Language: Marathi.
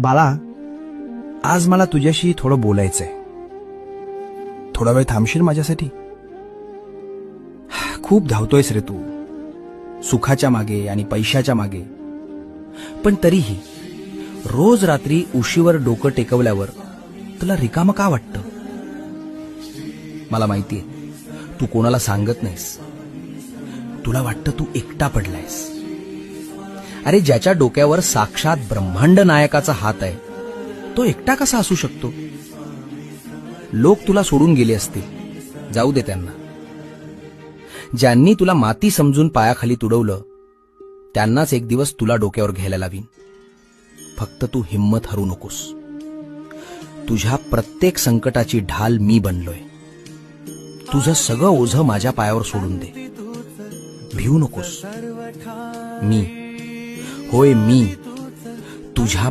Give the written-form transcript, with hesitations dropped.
बाला, आज मला तुझ्याशी थोडं बोलायचंय. थोडा वेळ थांबशील माझ्यासाठी? खूप धावतोयस रे तू, सुखाच्या मागे आणि पैशाच्या मागे. पण तरीही रोज रात्री उशीवर डोकं टेकवल्यावर तुला रिकामं का वाटतं? मला माहितीये, तू कोणाला सांगत नाहीस. तुला वाटतं तू एकटा पडलायस. अरे, ज्याच्या डोक्यावर साक्षात ब्रह्मांड नायकाचा हात आहे, तो एकटा कसा असू शकतो? लोक तुला सोडून गेले असतील, जाऊ दे त्यांना. ज्यांनी तुला माती समजून पायाखाली तुडवलं, त्यांनाच एक दिवस तुला डोक्यावर घ्यायला लावीन. फक्त तू हिम्मत हरू नकोस. तुझ्या प्रत्येक संकटाची ढाल मी बनलोय. तुझं सगळं ओझं माझ्या पायावर सोडून दे. भिवू नकोस. मी, होय मी, तुझ्या